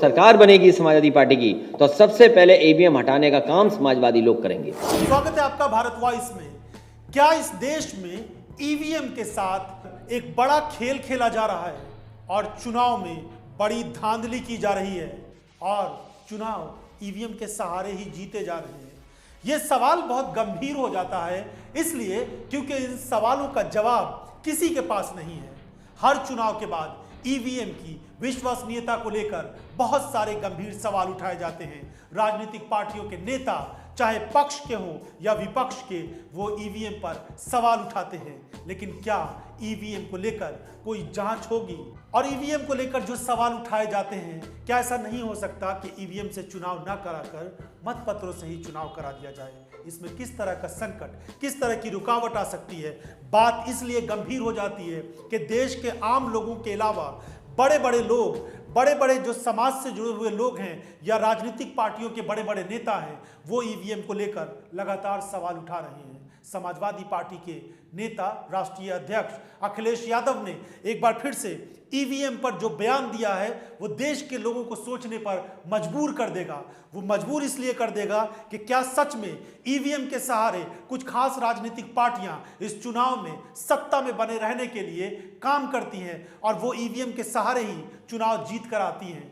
सरकार बनेगी समाजवादी पार्टी की तो सबसे पहले ईवीएम हटाने का काम समाजवादी लोग करेंगे। स्वागत है आपका भारत वॉइस में। क्या इस देश में ईवीएम के साथ एक बड़ा खेल खेला जा रहा है और चुनाव में बड़ी धांधली की जा रही है और चुनाव ईवीएम के सहारे ही जीते जा रहे हैं? यह सवाल बहुत गंभीर हो जाता है, इसलिए क्योंकि इन सवालों का जवाब किसी के पास नहीं है। हर चुनाव के बाद ईवीएम की विश्वसनीयता को लेकर बहुत सारे गंभीर सवाल उठाए जाते हैं। राजनीतिक पार्टियों के नेता चाहे पक्ष के हों या विपक्ष के, वो ईवीएम पर सवाल उठाते हैं। लेकिन क्या ईवीएम को लेकर कोई जांच होगी? और ईवीएम को लेकर जो सवाल उठाए जाते हैं, क्या ऐसा नहीं हो सकता कि ईवीएम से चुनाव न कराकर मतपत्रों से ही चुनाव करा दिया जाए? इसमें किस तरह का संकट, किस तरह की रुकावट आ सकती है? बात इसलिए गंभीर हो जाती है कि देश के आम लोगों के अलावा बड़े बड़े लोग, बड़े बड़े जो समाज से जुड़े हुए लोग हैं या राजनीतिक पार्टियों के बड़े बड़े नेता हैं, वो ईवीएम को लेकर लगातार सवाल उठा रहे हैं। समाजवादी पार्टी के नेता, राष्ट्रीय अध्यक्ष अखिलेश यादव ने एक बार फिर से ईवीएम पर जो बयान दिया है, वो देश के लोगों को सोचने पर मजबूर कर देगा। वो मजबूर इसलिए कर देगा कि क्या सच में ईवीएम के सहारे कुछ खास राजनीतिक पार्टियां इस चुनाव में सत्ता में बने रहने के लिए काम करती हैं और वो ईवीएम के सहारे ही चुनाव जीत कर आती हैं।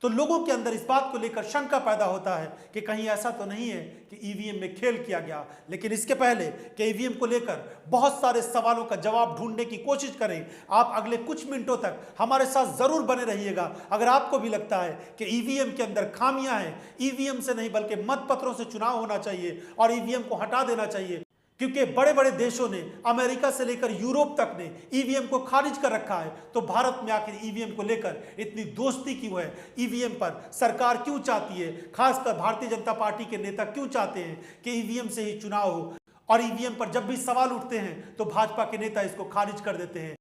तो लोगों के अंदर इस बात को लेकर शंका पैदा होता है कि कहीं ऐसा तो नहीं है कि ईवीएम में खेल किया गया। लेकिन इसके पहले कि ईवीएम को लेकर बहुत सारे सवालों का जवाब ढूंढने की कोशिश करें, आप अगले कुछ मिनटों तक हमारे साथ जरूर बने रहिएगा। अगर आपको भी लगता है कि ईवीएम के अंदर खामियां हैं, ईवीएम से नहीं बल्कि मतपत्रों से चुनाव होना चाहिए और ईवीएम को हटा देना चाहिए, क्योंकि बड़े बड़े देशों ने, अमेरिका से लेकर यूरोप तक ने ईवीएम को खारिज कर रखा है, तो भारत में आखिर ईवीएम को लेकर इतनी दोस्ती क्यों है? ईवीएम पर सरकार क्यों चाहती है, खासकर भारतीय जनता पार्टी के नेता क्यों चाहते हैं कि ईवीएम से ही चुनाव हो? और ईवीएम पर जब भी सवाल उठते हैं तो भाजपा के नेता इसको खारिज कर देते हैं।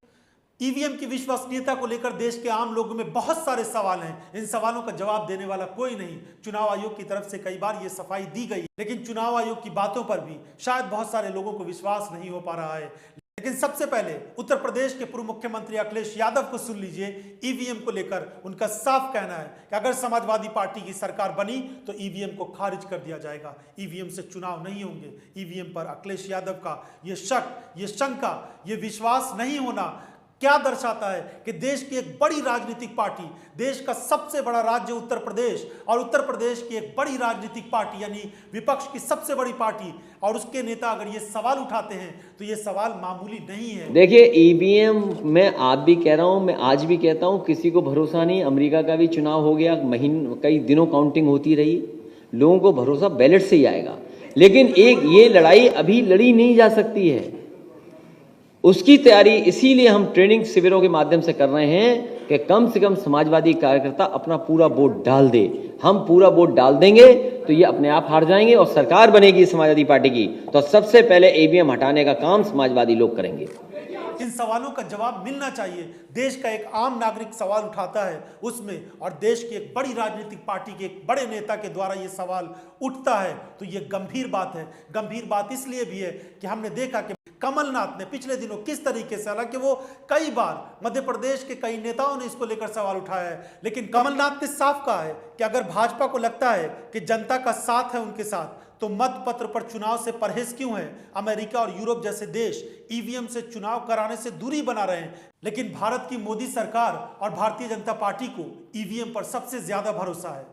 ईवीएम की विश्वसनीयता को लेकर देश के आम लोगों में बहुत सारे सवाल हैं। इन सवालों का जवाब देने वाला कोई नहीं। चुनाव आयोग की तरफ से कई बार ये सफाई दी गई, लेकिन चुनाव आयोग की बातों पर भी शायद बहुत सारे लोगों को विश्वास नहीं हो पा रहा है। लेकिन सबसे पहले उत्तर प्रदेश के पूर्व मुख्यमंत्री अखिलेश यादव को सुन लीजिए। ईवीएम को लेकर उनका साफ कहना है कि अगर समाजवादी पार्टी की सरकार बनी तो ईवीएम को खारिज कर दिया जाएगा, ईवीएम से चुनाव नहीं होंगे। ईवीएम पर अखिलेश यादव का ये शक, ये शंका, ये विश्वास नहीं होना क्या दर्शाता है कि देश की एक बड़ी राजनीतिक पार्टी, देश का सबसे बड़ा राज्य उत्तर प्रदेश और उत्तर प्रदेश की एक बड़ी राजनीतिक पार्टी यानी विपक्ष की सबसे बड़ी पार्टी और उसके नेता अगर ये सवाल उठाते हैं तो ये सवाल मामूली नहीं है। देखिए, ईवीएम में आप भी कह रहा हूं, मैं आज भी कहता हूं, किसी को भरोसा नहीं। अमेरिका का भी चुनाव हो गया, कई दिनों काउंटिंग होती रही, लोगों को भरोसा बैलेट से ही आएगा। लेकिन एक ये लड़ाई अभी लड़ी नहीं जा सकती है, उसकी तैयारी इसीलिए हम ट्रेनिंग शिविरों के माध्यम से कर रहे हैं कि कम से कम समाजवादी कार्यकर्ता अपना पूरा वोट डाल दे। हम पूरा वोट डाल देंगे तो ये अपने आप हार जाएंगे और सरकार बनेगी समाजवादी पार्टी की तो सबसे पहले ईवीएम हटाने का काम समाजवादी लोग करेंगे। इन सवालों का जवाब मिलना चाहिए। देश का एक आम नागरिक सवाल उठाता है उसमें, और देश की एक बड़ी राजनीतिक पार्टी के एक बड़े नेता के द्वारा ये सवाल उठता है तो ये गंभीर बात है। गंभीर बात इसलिए भी है कि हमने देखा कि कमलनाथ ने पिछले दिनों किस तरीके से, हालांकि वो कई बार मध्य प्रदेश के कई नेताओं ने इसको लेकर सवाल उठाया है, लेकिन कमलनाथ ने साफ कहा है कि अगर भाजपा को लगता है कि जनता का साथ है उनके साथ, तो मतपत्र पर चुनाव से परहेज क्यों है? अमेरिका और यूरोप जैसे देश ईवीएम से चुनाव कराने से दूरी बना रहे हैं, लेकिन भारत की मोदी सरकार और भारतीय जनता पार्टी को ईवीएम पर सबसे ज्यादा भरोसा है।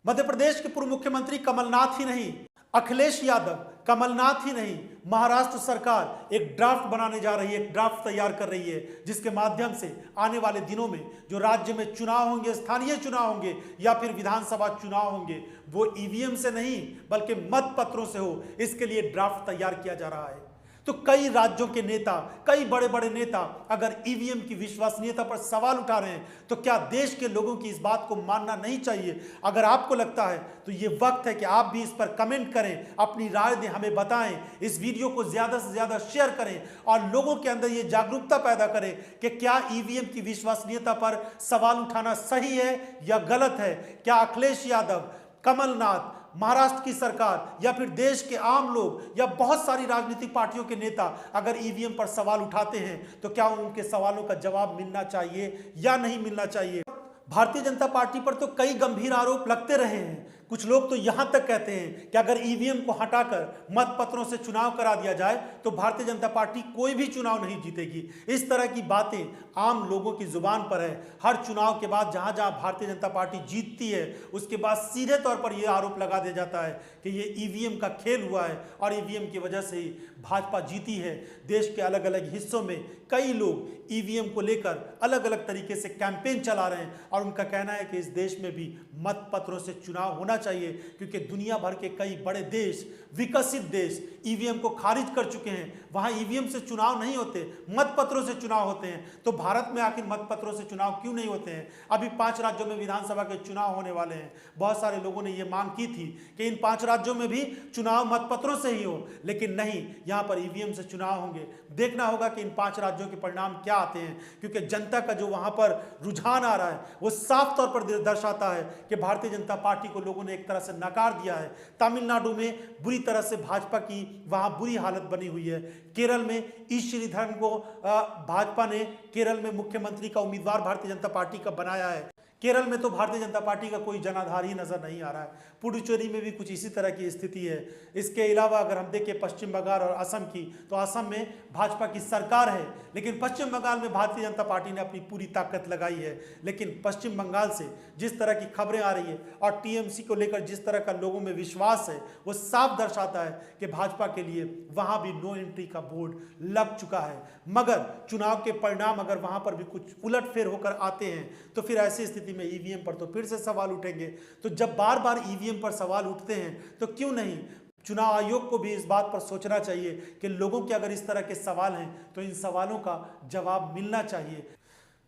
मध्य प्रदेश के पूर्व मुख्यमंत्री कमलनाथ ही नहीं, अखिलेश यादव, कमलनाथ ही नहीं, महाराष्ट्र सरकार एक ड्राफ्ट बनाने जा रही है, एक ड्राफ्ट तैयार कर रही है, जिसके माध्यम से आने वाले दिनों में जो राज्य में चुनाव होंगे, स्थानीय चुनाव होंगे या फिर विधानसभा चुनाव होंगे, वो ईवीएम से नहीं बल्कि मतपत्रों से हो, इसके लिए ड्राफ्ट तैयार किया जा रहा है। तो कई राज्यों के नेता, कई बड़े बड़े नेता अगर ईवीएम की विश्वसनीयता पर सवाल उठा रहे हैं तो क्या देश के लोगों की इस बात को मानना नहीं चाहिए? अगर आपको लगता है तो ये वक्त है कि आप भी इस पर कमेंट करें, अपनी राय दें, हमें बताएं, इस वीडियो को ज्यादा से ज्यादा शेयर करें और लोगों के अंदर ये जागरूकता पैदा करें कि क्या ईवीएम की विश्वसनीयता पर सवाल उठाना सही है या गलत है। क्या अखिलेश यादव, कमलनाथ, महाराष्ट्र की सरकार या फिर देश के आम लोग या बहुत सारी राजनीतिक पार्टियों के नेता अगर ईवीएम पर सवाल उठाते हैं तो क्या उनके सवालों का जवाब मिलना चाहिए या नहीं मिलना चाहिए? भारतीय जनता पार्टी पर तो कई गंभीर आरोप लगते रहे हैं। कुछ लोग तो यहां तक कहते हैं कि अगर ईवीएम को हटाकर मतपत्रों से चुनाव करा दिया जाए तो भारतीय जनता पार्टी कोई भी चुनाव नहीं जीतेगी। इस तरह की बातें आम लोगों की जुबान पर है। हर चुनाव के बाद जहां जहां भारतीय जनता पार्टी जीतती है उसके बाद सीधे तौर पर यह आरोप लगा दिया जाता है कि ये ईवीएम का खेल हुआ है और ईवीएम की वजह से ही भाजपा जीती है। देश के अलग अलग हिस्सों में कई लोग ईवीएम को लेकर अलग अलग तरीके से कैंपेन चला रहे हैं और उनका कहना है कि इस देश में भी मतपत्रों से चुनाव होना चाहिए, क्योंकि दुनिया भर के कई बड़े देश, विकसित देश ईवीएम को खारिज कर चुके हैं। वहां ईवीएम से चुनाव नहीं होते, मतपत्रों से चुनाव होते हैं। तो भारत में आखिर मतपत्रों से चुनाव क्यों नहीं होते हैं? अभी 5 राज्यों में विधानसभा के चुनाव होने वाले हैं। बहुत सारे लोगों ने यह मांग की थी कि इन 5 राज्यों में भी चुनाव मतपत्रों से ही हो, लेकिन नहीं, यहां पर ईवीएम से चुनाव होंगे। देखना होगा कि इन 5 राज्यों के परिणाम क्या आते हैं, क्योंकि जनता का जो वहां पर रुझान आ रहा है वो साफ तौर पर दर्शाता है कि भारतीय जनता पार्टी को लोगों ने एक तरह से नकार दिया है। तमिलनाडु में बुरी तरह से भाजपा की वहां बुरी हालत बनी हुई है। केरल में ई श्रीधरन को भाजपा ने केरल में मुख्यमंत्री का उम्मीदवार भारतीय जनता पार्टी का बनाया है। केरल में तो भारतीय जनता पार्टी का कोई जनाधार ही नजर नहीं आ रहा है। पुडुचेरी में भी कुछ इसी तरह की स्थिति है। इसके अलावा अगर हम देखें पश्चिम बंगाल और असम की, तो असम में भाजपा की सरकार है, लेकिन पश्चिम बंगाल में भारतीय जनता पार्टी ने अपनी पूरी ताकत लगाई है। लेकिन पश्चिम बंगाल से जिस तरह की खबरें आ रही है और टीएमसी को लेकर जिस तरह का लोगों में विश्वास है, वो साफ दर्शाता है कि भाजपा के लिए वहां भी नो एंट्री का बोर्ड लग चुका है। मगर चुनाव के परिणाम अगर वहां पर भी कुछ उलटफेर होकर आते हैं तो फिर ऐसी स्थिति में ईवीएम पर तो फिर से सवाल उठेंगे। तो जब बार बार ईवीएम पर सवाल उठते हैं तो क्यों नहीं चुनाव आयोग को भी इस बात पर सोचना चाहिए कि लोगों के अगर इस तरह के सवाल हैं तो इन सवालों का जवाब मिलना चाहिए।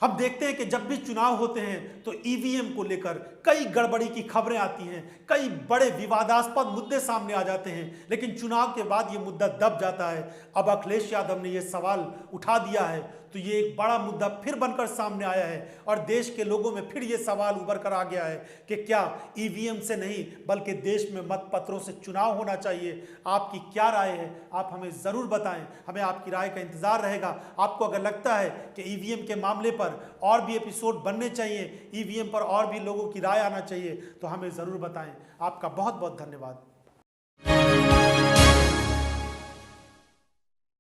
हम देखते हैं कि जब भी चुनाव होते हैं तो ईवीएम को लेकर कई गड़बड़ी की खबरें आती हैं, कई बड़े विवादास्पद मुद्दे सामने आ जाते हैं, लेकिन चुनाव के बाद ये मुद्दा दब जाता है। अब अखिलेश यादव ने ये सवाल उठा दिया है तो ये एक बड़ा मुद्दा फिर बनकर सामने आया है और देश के लोगों में फिर ये सवाल उभर कर आ गया है कि क्या ईवीएम से नहीं बल्कि देश में मतपत्रों से चुनाव होना चाहिए। आपकी क्या राय है? आप हमें ज़रूर बताएं, हमें आपकी राय का इंतज़ार रहेगा। आपको अगर लगता है कि ईवीएम के मामले पर और भी एपिसोड बनने चाहिए, ईवीएम पर और भी लोगों की राय आना चाहिए, तो हमें ज़रूर बताएं। आपका बहुत बहुत धन्यवाद।